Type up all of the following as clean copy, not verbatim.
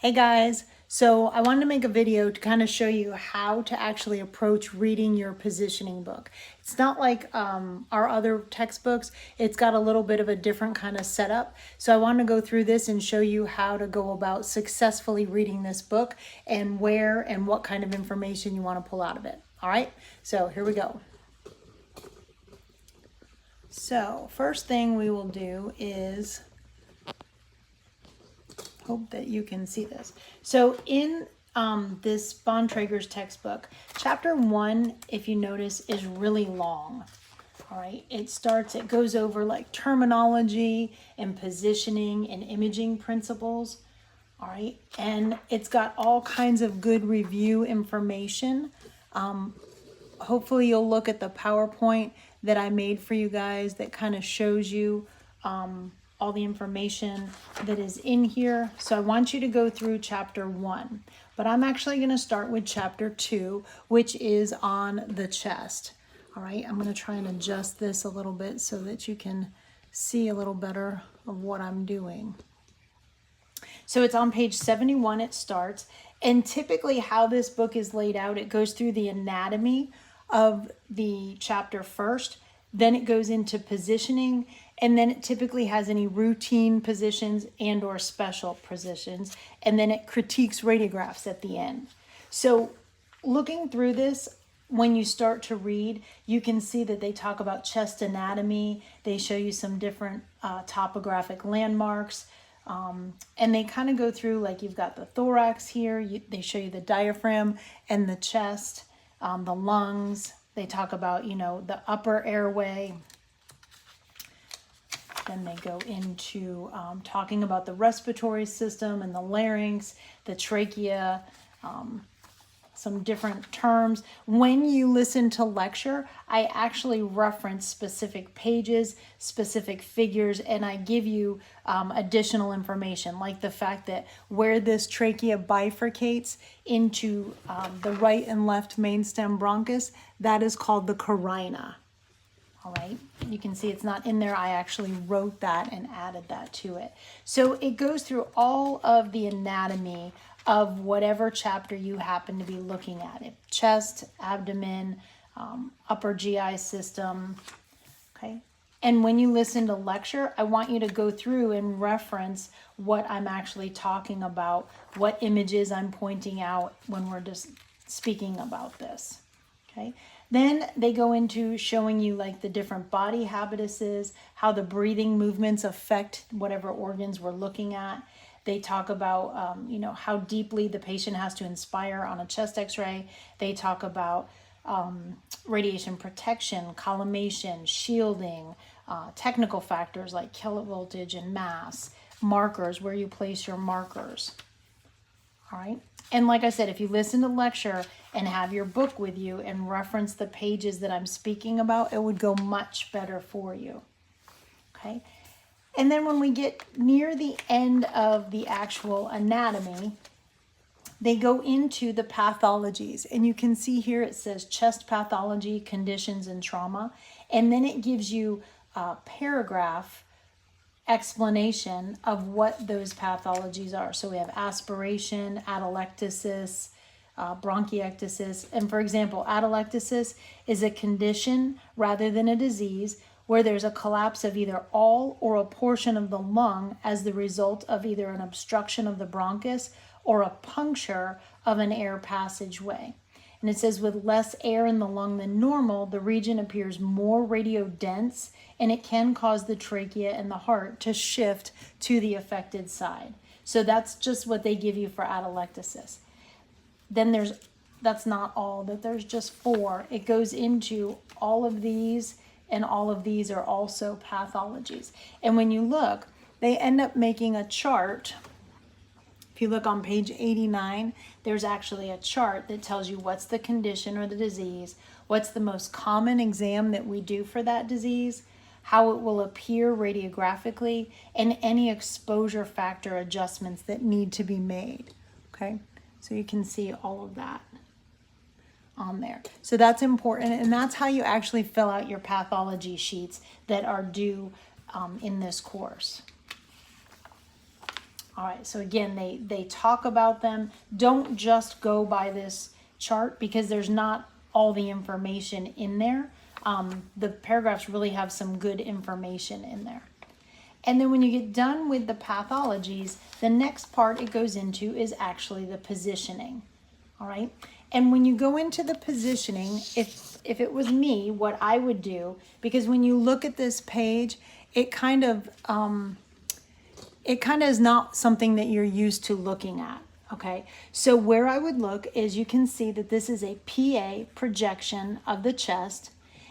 Hey guys, so I wanted to make a video to kind of show you how to actually approach reading your positioning book. It's not like our other textbooks. It's got a little bit of a different kind of setup. So I want to go through this and show you how to go about successfully reading this book and where and what kind of information you want to pull out of it. All right, so here we go. So first thing we will do is hope that you can see this. So in this Bontrager's textbook, chapter 1, if you notice, is really long. All right, it goes over like terminology and positioning and imaging principles. All right, and it's got all kinds of good review information. Hopefully you'll look at the PowerPoint that I made for you guys that kind of shows you all the information that is in here. So I want you to go through chapter 1, but I'm actually going to start with chapter 2, which is on the chest. All right, I'm going to try and adjust this a little bit so that you can see a little better of what I'm doing. So it's on page 71, it starts, and typically how this book is laid out, it goes through the anatomy of the chapter first, then it goes into positioning, and then it typically has any routine positions and or special positions, and then it critiques radiographs at the end. So looking through this, when you start to read, you can see that they talk about chest anatomy, they show you some different topographic landmarks, and they kind of go through, like you've got the thorax here, they show you the diaphragm and the chest, the lungs. They talk about, the upper airway. Then they go into talking about the respiratory system and the larynx, the trachea, some different terms. When you listen to lecture, I actually reference specific pages, specific figures, and I give you additional information, like the fact that where this trachea bifurcates into the right and left main stem bronchus, that is called the carina. All right, you can see it's not in there. I actually wrote that and added that to it. So it goes through all of the anatomy of whatever chapter you happen to be looking at it. Chest, abdomen, upper GI system, okay? And when you listen to lecture, I want you to go through and reference what I'm actually talking about, what images I'm pointing out when we're just speaking about this, okay? Then they go into showing you like the different body habituses, how the breathing movements affect whatever organs we're looking at. They talk about, how deeply the patient has to inspire on a chest x-ray. They talk about radiation protection, collimation, shielding, technical factors like kilovoltage and mass, markers, where you place your markers. All right. And like I said, if you listen to lecture and have your book with you and reference the pages that I'm speaking about, it would go much better for you. Okay. And then when we get near the end of the actual anatomy, they go into the pathologies. And you can see here it says chest pathology, conditions, and trauma. And then it gives you a paragraph explanation of what those pathologies are. So we have aspiration, atelectasis, bronchiectasis. And for example, atelectasis is a condition rather than a disease where there's a collapse of either all or a portion of the lung as the result of either an obstruction of the bronchus or a puncture of an air passageway. And it says with less air in the lung than normal, the region appears more radiodense, and it can cause the trachea and the heart to shift to the affected side. So that's just what they give you for atelectasis. Then that's not all, that there's just 4. It goes into all of these, and all of these are also pathologies. And when you look, they end up making a chart. If you look on page 89, there's actually a chart that tells you what's the condition or the disease, what's the most common exam that we do for that disease, how it will appear radiographically, and any exposure factor adjustments that need to be made. Okay, so you can see all of that on there. So that's important, and that's how you actually fill out your pathology sheets that are due in this course. All right, so again, they talk about them. Don't just go by this chart because there's not all the information in there. The paragraphs really have some good information in there. And then when you get done with the pathologies, the next part it goes into is actually the positioning. All right. And when you go into the positioning, if it was me, what I would do, because when you look at this page, it kind of is not something that you're used to looking at. Okay. So where I would look is you can see that this is a PA projection of the chest,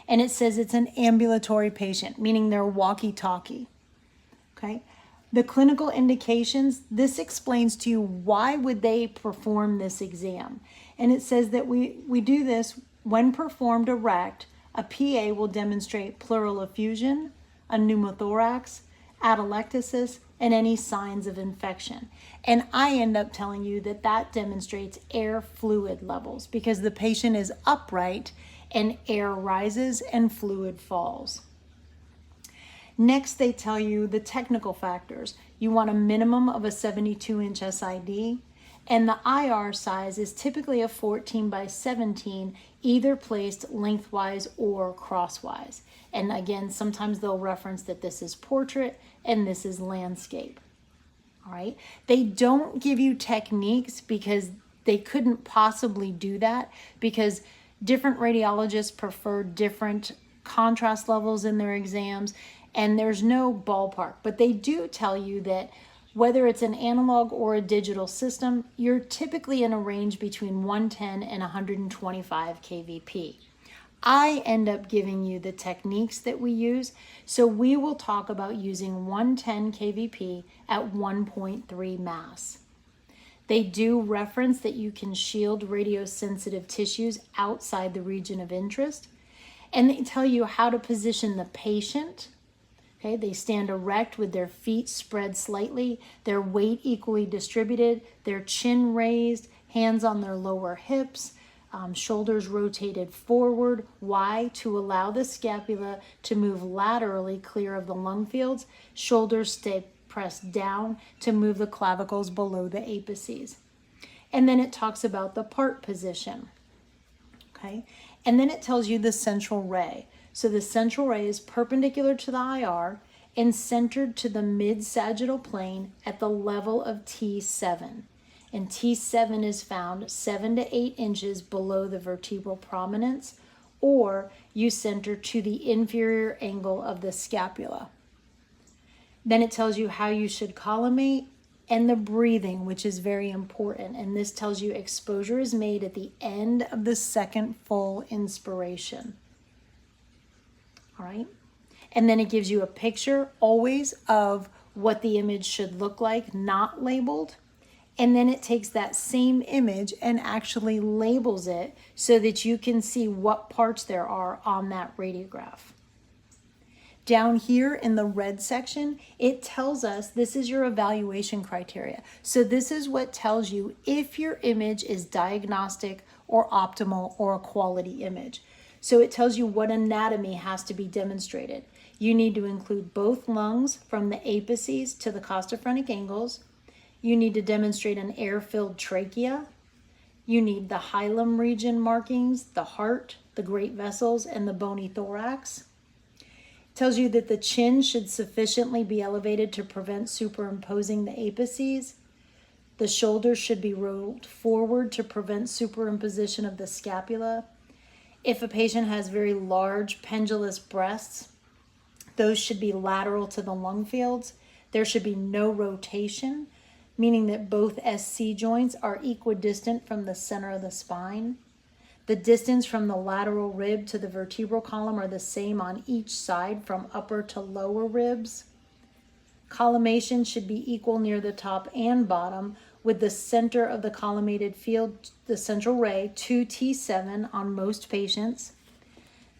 and it says it's an ambulatory patient, meaning they're walkie-talkie. Okay. The clinical indications, this explains to you why would they perform this exam. And it says that we do this when performed erect, a PA will demonstrate pleural effusion, a pneumothorax, atelectasis, and any signs of infection. And I end up telling you that that demonstrates air fluid levels because the patient is upright and air rises and fluid falls. Next, they tell you the technical factors. You want a minimum of a 72-inch SID, and the IR size is typically a 14 by 17, either placed lengthwise or crosswise. And again, sometimes they'll reference that this is portrait and this is landscape. All right. They don't give you techniques because they couldn't possibly do that because different radiologists prefer different contrast levels in their exams. And there's no ballpark, but they do tell you that whether it's an analog or a digital system, you're typically in a range between 110 and 125 kVp. I end up giving you the techniques that we use, so we will talk about using 110 kVp at 1.3 mass. They do reference that you can shield radiosensitive tissues outside the region of interest, and they tell you how to position the patient. Okay, they stand erect with their feet spread slightly, their weight equally distributed, their chin raised, hands on their lower hips, shoulders rotated forward. Why? To allow the scapula to move laterally clear of the lung fields. Shoulders stay pressed down to move the clavicles below the apices. And then it talks about the part position. Okay, and then it tells you the central ray. So the central ray is perpendicular to the IR and centered to the mid-sagittal plane at the level of T7. And T7 is found 7 to 8 inches below the vertebral prominence, or you center to the inferior angle of the scapula. Then it tells you how you should collimate and the breathing, which is very important. And this tells you exposure is made at the end of the second full inspiration. All right. And then it gives you a picture always of what the image should look like, not labeled. And then it takes that same image and actually labels it so that you can see what parts there are on that radiograph. Down here in the red section, it tells us this is your evaluation criteria. So this is what tells you if your image is diagnostic or optimal or a quality image. So it tells you what anatomy has to be demonstrated. You need to include both lungs from the apices to the costophrenic angles. You need to demonstrate an air-filled trachea. You need the hilum region markings, the heart, the great vessels, and the bony thorax. It tells you that the chin should sufficiently be elevated to prevent superimposing the apices. The shoulders should be rolled forward to prevent superimposition of the scapula. If a patient has very large pendulous breasts, those should be lateral to the lung fields. There should be no rotation, meaning that both SC joints are equidistant from the center of the spine. The distance from the lateral rib to the vertebral column are the same on each side from upper to lower ribs. Collimation should be equal near the top and bottom, with the center of the collimated field, the central ray, to T7 on most patients.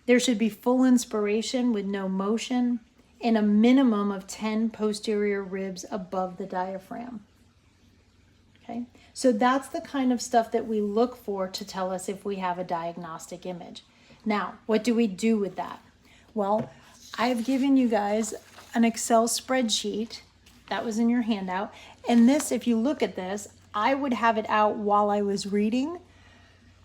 There should be full inspiration with no motion and a minimum of 10 posterior ribs above the diaphragm. Okay, so that's the kind of stuff that we look for to tell us if we have a diagnostic image. Now, what do we do with that? Well, I've given you guys an Excel spreadsheet That was in your handout. And this, if you look at this, I would have it out while I was reading.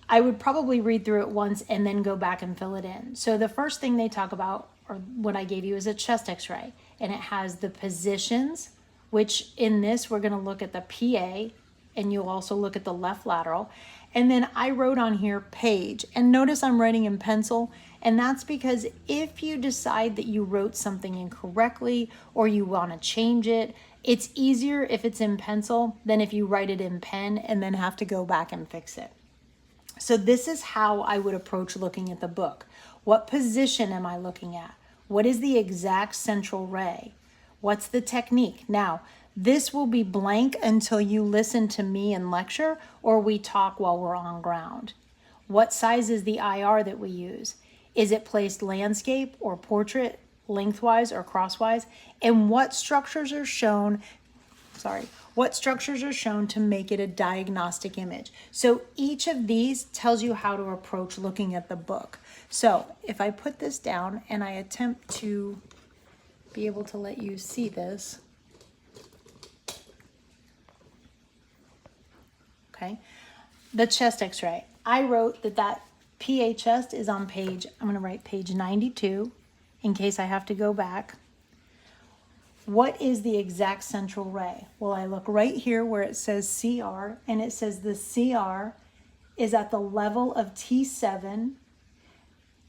I would probably read through it once and then go back and fill it in. So the first thing they talk about, or what I gave you, is a chest x-ray. And it has the positions, which in this we're going to look at the PA, and you'll also look at the left lateral. And then I wrote on here page. And notice I'm writing in pencil. And that's because if you decide that you wrote something incorrectly or you want to change it, it's easier if it's in pencil than if you write it in pen and then have to go back and fix it. So this is how I would approach looking at the book. What position am I looking at? What is the exact central ray? What's the technique? Now, this will be blank until you listen to me and lecture or we talk while we're on ground. What size is the IR that we use? Is it placed landscape or portrait, lengthwise or crosswise? And what structures are shown to make it a diagnostic image? So each of these tells you how to approach looking at the book. So if I put this down and I attempt to be able to let you see this, okay, the chest x-ray. I wrote that PA chest is on page, I'm going to write page 92 in case I have to go back. What is the exact central ray? Well, I look right here where it says CR, and it says the CR is at the level of T7,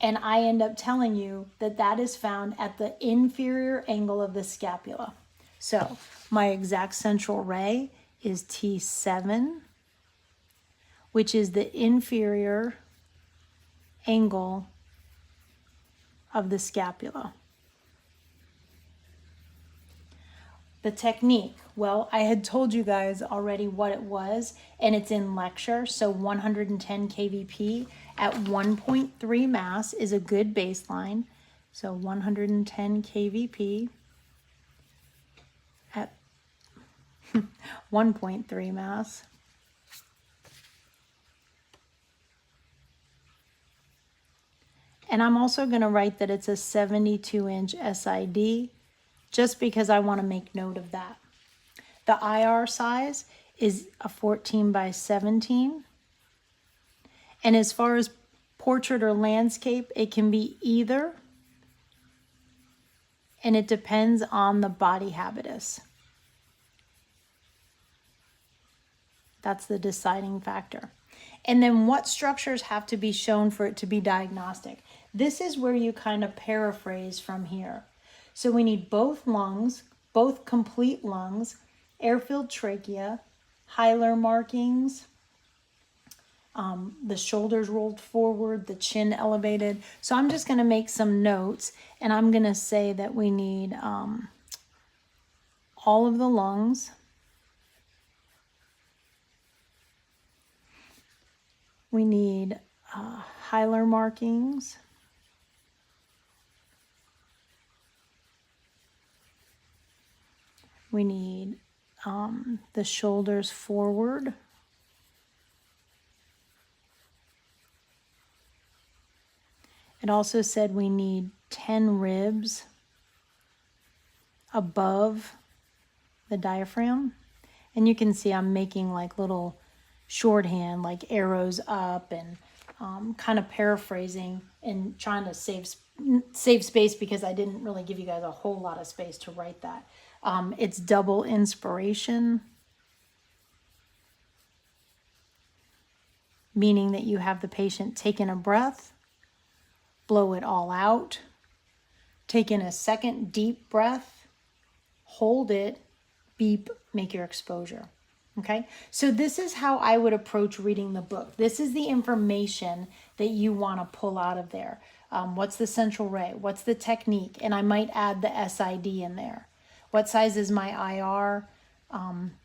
and I end up telling you that that is found at the inferior angle of the scapula. So my exact central ray is T7, which is the inferior angle of the scapula. The technique, well, I had told you guys already what it was, and it's in lecture. So 110 kVp at 1.3 mass is a good baseline. So 110 kVp at 1.3 mass. And I'm also going to write that it's a 72-inch SID, just because I want to make note of that. The IR size is a 14 by 17. And as far as portrait or landscape, it can be either. And it depends on the body habitus. That's the deciding factor. And then what structures have to be shown for it to be diagnostic? This is where you kind of paraphrase from here. So we need both lungs, both complete lungs, air-filled trachea, hilar markings, the shoulders rolled forward, the chin elevated. So I'm just going to make some notes, and I'm going to say that we need all of the lungs. We need hilar markings. We need the shoulders forward. It also said we need 10 ribs above the diaphragm. And you can see I'm making like little shorthand, like arrows up, and kind of paraphrasing and trying to save space because I didn't really give you guys a whole lot of space to write that. It's double inspiration, meaning that you have the patient take in a breath, blow it all out, take in a second deep breath, hold it, beep, make your exposure. Okay, so this is how I would approach reading the book. This is the information that you want to pull out of there. What's the central ray? What's the technique? And I might add the SID in there. What size is my IR?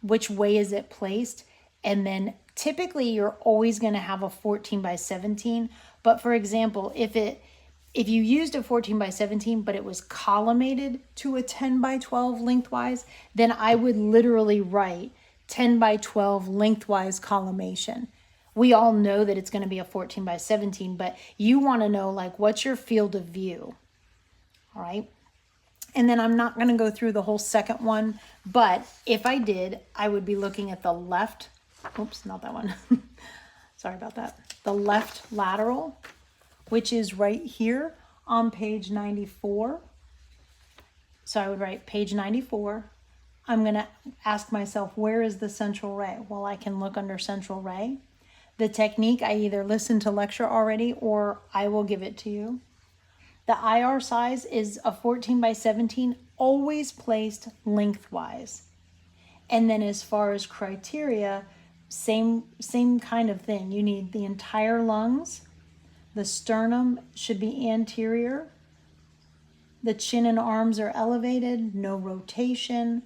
Which way is it placed? And then typically you're always going to have a 14 by 17. But for example, if you used a 14 by 17, but it was collimated to a 10 by 12 lengthwise, then I would literally write 10 by 12 lengthwise collimation. We all know that it's going to be a 14 by 17, but you want to know, like, what's your field of view? All right. And then I'm not going to go through the whole second one, but if I did, I would be looking at the left, oops, not that one. Sorry about that. The left lateral, which is right here on page 94. So I would write page 94. I'm going to ask myself, where is the central ray? Well, I can look under central ray. The technique, I either listened to lecture already or I will give it to you. The IR size is a 14 by 17, always placed lengthwise. And then as far as criteria, same kind of thing. You need the entire lungs. The sternum should be anterior. The chin and arms are elevated, no rotation,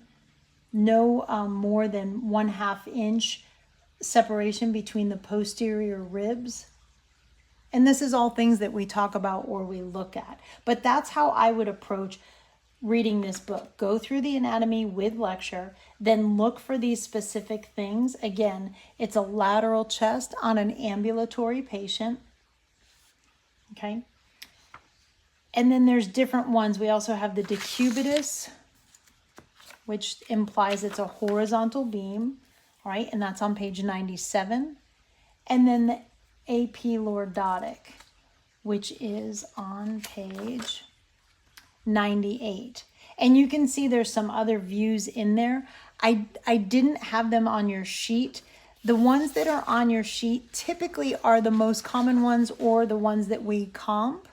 no more than 1/2 inch separation between the posterior ribs. And this is all things that we talk about or we look at. But that's how I would approach reading this book. Go through the anatomy with lecture, then look for these specific things. Again, it's a lateral chest on an ambulatory patient. Okay. And then there's different ones. We also have the decubitus, which implies it's a horizontal beam, right? And that's on page 97. And then the apelordotic, which is on page 98. And you can see there's some other views in there. I didn't have them on your sheet. The ones that are on your sheet typically are the most common ones or the ones that we comp.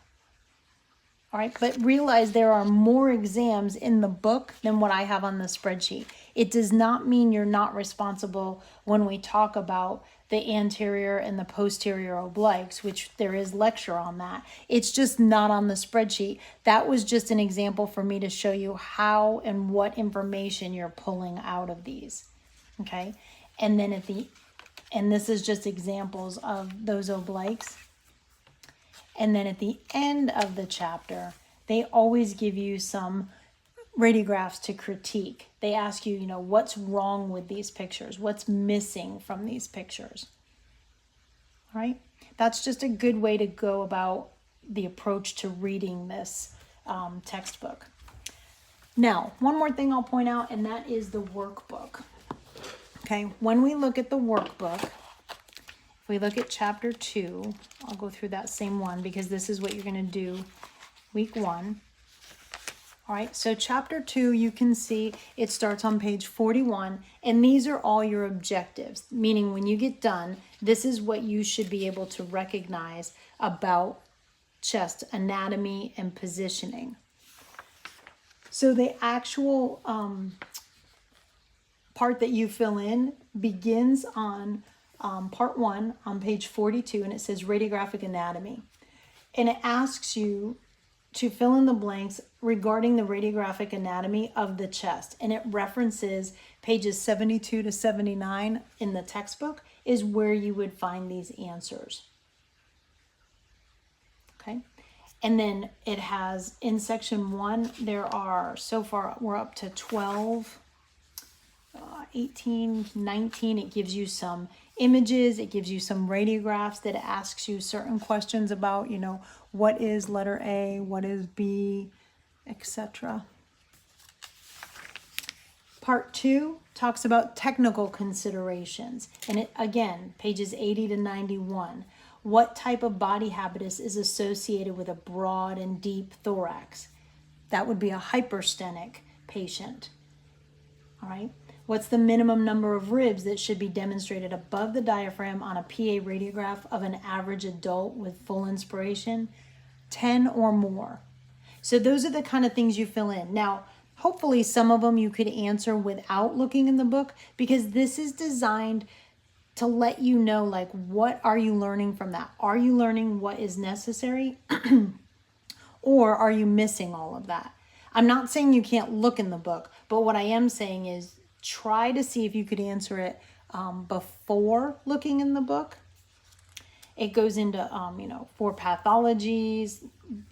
All right, but realize there are more exams in the book than what I have on the spreadsheet. It does not mean you're not responsible when we talk about the anterior and the posterior obliques, which there is lecture on that. It's just not on the spreadsheet. That was just an example for me to show you how and what information you're pulling out of these. Okay, and then and this is just examples of those obliques. And then at the end of the chapter, they always give you some radiographs to critique. They ask you, what's wrong with these pictures? What's missing from these pictures? All right? That's just a good way to go about the approach to reading this textbook. Now, one more thing I'll point out, and that is the workbook. Okay, when we look at the workbook, if we look at chapter 2, I'll go through that same one because this is what you're going to do week 1. All right, so chapter 2, you can see it starts on page 41, and these are all your objectives, meaning when you get done, this is what you should be able to recognize about chest anatomy and positioning. So the actual part that you fill in begins on part 1 on page 42, and it says radiographic anatomy. And it asks you to fill in the blanks regarding the radiographic anatomy of the chest. And it references pages 72 to 79 in the textbook is where you would find these answers. Okay. And then it has in section 1, there are, so far we're up to 12, 18, 19. It gives you some images, it gives you some radiographs that asks you certain questions about, what is letter A, what is B, etc. Part 2 talks about technical considerations, and it again, pages 80 to 91. What type of body habitus is associated with a broad and deep thorax? That would be a hyperstenic patient. All right. What's the minimum number of ribs that should be demonstrated above the diaphragm on a PA radiograph of an average adult with full inspiration? 10 or more. So those are the kind of things you fill in. Now, hopefully some of them you could answer without looking in the book, because this is designed to let you know, what are you learning from that? Are you learning what is necessary? Or are you missing all of that? I'm not saying you can't look in the book, but what I am saying is try to see if you could answer it before looking in the book. It goes into, 4 pathologies,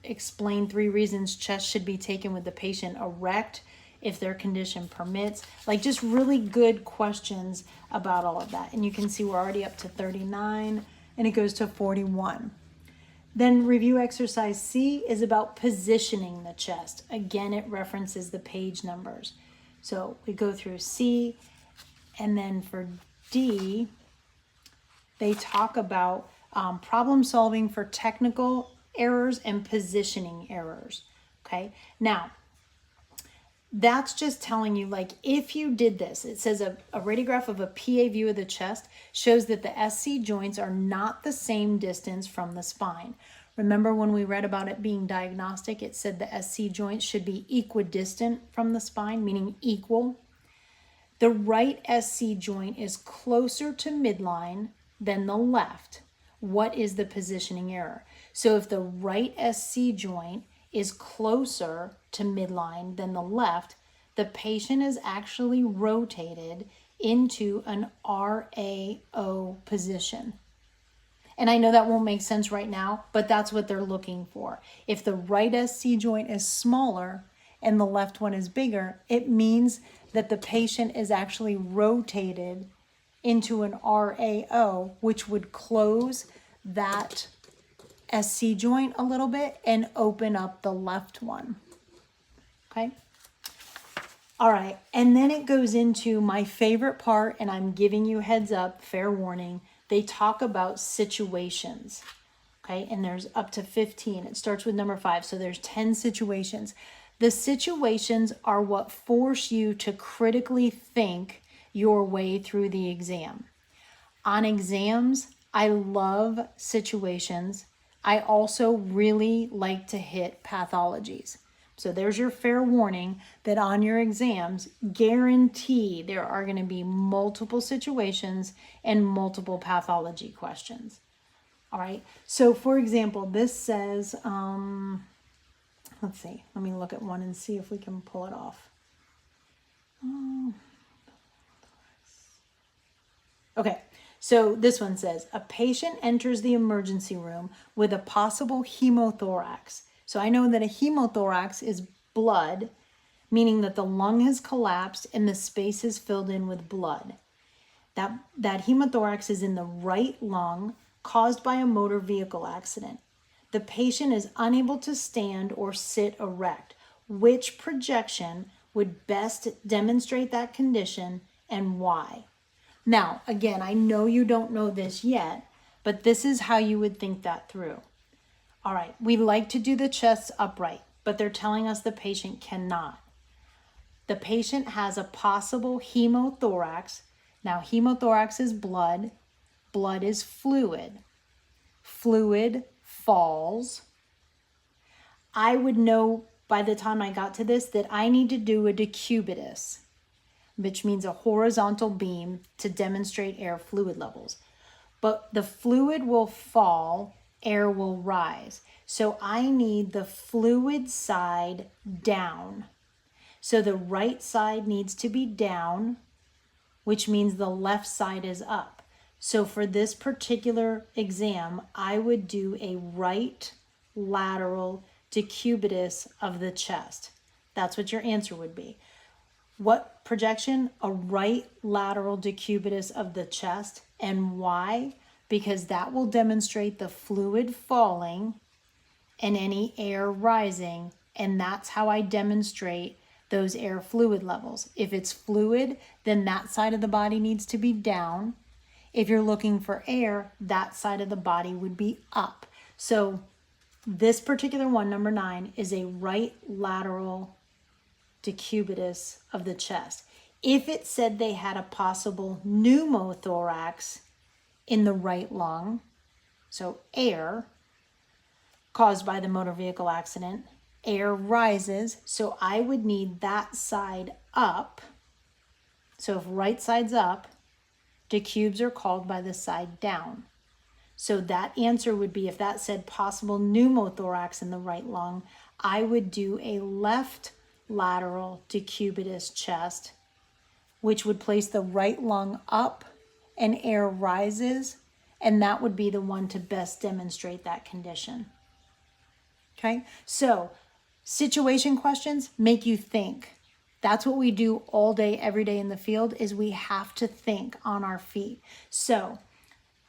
explain 3 reasons chest should be taken with the patient erect if their condition permits. Just really good questions about all of that. And you can see we're already up to 39, and it goes to 41. Then review exercise C is about positioning the chest. Again, it references the page numbers. So we go through C, and then for D, they talk about problem solving for technical errors and positioning errors. Okay, now that's just telling you, like, if you did this, it says a radiograph of a PA view of the chest shows that the SC joints are not the same distance from the spine. Remember when we read about it being diagnostic, it said the SC joints should be equidistant from the spine, meaning equal. The right SC joint is closer to midline than the left. What is the positioning error? So if the right SC joint is closer to midline than the left, the patient is actually rotated into an RAO position. And I know that won't make sense right now, but that's what they're looking for. If the right SC joint is smaller and the left one is bigger, it means that the patient is actually rotated into an RAO, which would close that SC joint a little bit and open up the left one. Okay. All right. And then it goes into my favorite part, and I'm giving you heads up, fair warning. They talk about situations. Okay. And there's up to 15. It starts with number 5. So there's 10 situations. The situations are what force you to critically think your way through the exam. On exams, I love situations. I also really like to hit pathologies. So there's your fair warning that on your exams, guarantee there are going to be multiple situations and multiple pathology questions. All right. So for example, this says, let's see, let me look at one and see if we can pull it off. Okay. So this one says, a patient enters the emergency room with a possible hemothorax. So I know that a hemothorax is blood, meaning that the lung has collapsed and the space is filled in with blood. That hemothorax is in the right lung caused by a motor vehicle accident. The patient is unable to stand or sit erect. Which projection would best demonstrate that condition and why? Now, again, I know you don't know this yet, but this is how you would think that through. All right, we like to do the chest upright, but they're telling us the patient cannot. The patient has a possible hemothorax. Now, hemothorax is blood. Blood is fluid. Fluid falls. I would know by the time I got to this that I need to do a decubitus, which means a horizontal beam to demonstrate air fluid levels. But the fluid will fall, air will rise. So I need the fluid side down. So the right side needs to be down, which means the left side is up. So for this particular exam, I would do a right lateral decubitus of the chest. That's what your answer would be. What projection? A right lateral decubitus of the chest. And why? Because that will demonstrate the fluid falling and any air rising. And that's how I demonstrate those air fluid levels. If it's fluid, then that side of the body needs to be down. If you're looking for air, that side of the body would be up. So this particular one, number 9, is a right lateral decubitus of the chest. If it said they had a possible pneumothorax in the right lung, so air caused by the motor vehicle accident, air rises, so I would need that side up. So if right side's up, decubes are called by the side down. So that answer would be, if that said possible pneumothorax in the right lung, I would do a left lateral decubitus chest, which would place the right lung up and air rises, and that would be the one to best demonstrate that condition. Okay, so situation questions make you think. That's what we do all day, every day in the field, is we have to think on our feet. So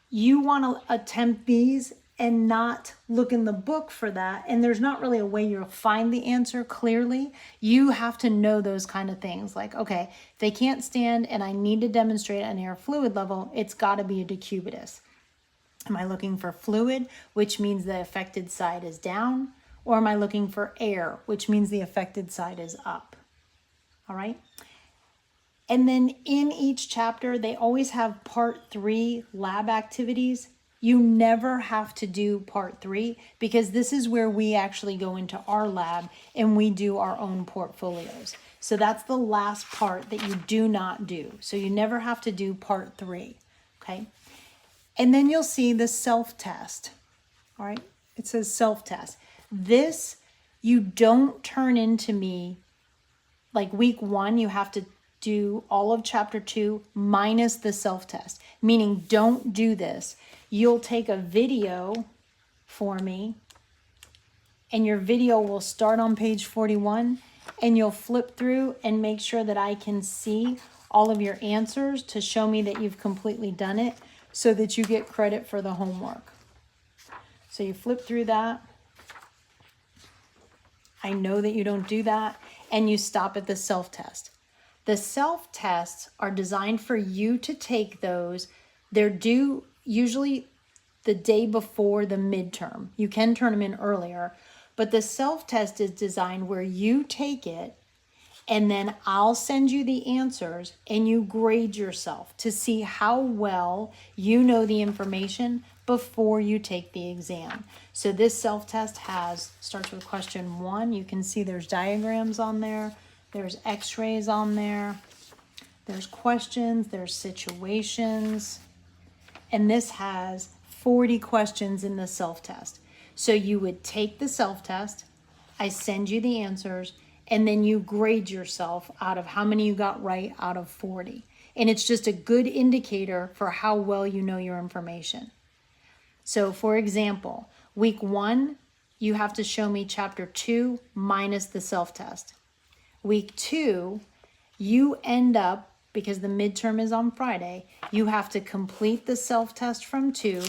you want to attempt these and not look in the book for that, and there's not really a way you'll find the answer clearly, you have to know those kind of things. Like, okay, if they can't stand and I need to demonstrate an air fluid level, it's got to be a decubitus. Am I looking for fluid, which means the affected side is down? Or am I looking for air, which means the affected side is up? All right. And then in each chapter, they always have part 3 lab activities. You never have to do part 3 because this is where we actually go into our lab and we do our own portfolios. So that's the last part that you do not do. So you never have to do part 3, okay? And then you'll see the self-test, all right? It says self-test. This, you don't turn into me, like week 1, you have to do all of chapter 2 minus the self-test, meaning don't do this. You'll take a video for me and your video will start on page 41 and you'll flip through and make sure that I can see all of your answers to show me that you've completely done it so that you get credit for the homework. So you flip through that. I know that you don't do that, and you stop at the self-test. The self-tests are designed for you to take those. They're due usually the day before the midterm. You can turn them in earlier, but the self-test is designed where you take it and then I'll send you the answers and you grade yourself to see how well you know the information before you take the exam. So this self-test starts with question 1. You can see there's diagrams on there. There's x-rays on there. There's questions, there's situations. And this has 40 questions in the self-test. So you would take the self-test, I send you the answers, and then you grade yourself out of how many you got right out of 40. And it's just a good indicator for how well you know your information. So for example, week 1, you have to show me chapter 2 minus the self-test. Week 2, you end up, because the midterm is on Friday, you have to complete the self-test from 2,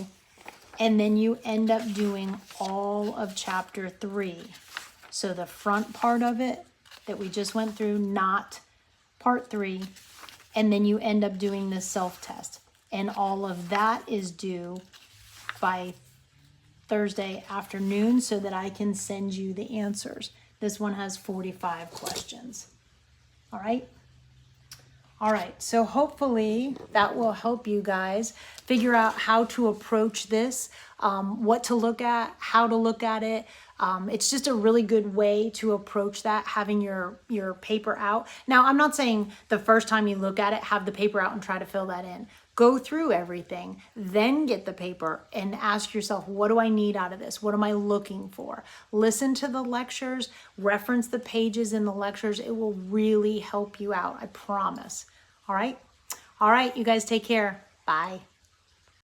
and then you end up doing all of chapter 3. So the front part of it that we just went through, not part 3, and then you end up doing the self-test. And all of that is due by Thursday afternoon so that I can send you the answers. This one has 45 questions. All right? All right, so hopefully that will help you guys figure out how to approach this, what to look at, how to look at it. It's just a really good way to approach that, having your paper out. Now, I'm not saying the first time you look at it, have the paper out and try to fill that in. Go through everything, then get the paper and ask yourself, what do I need out of this? What am I looking for? Listen to the lectures, reference the pages in the lectures. It will really help you out, I promise. All right? All right, you guys take care. Bye.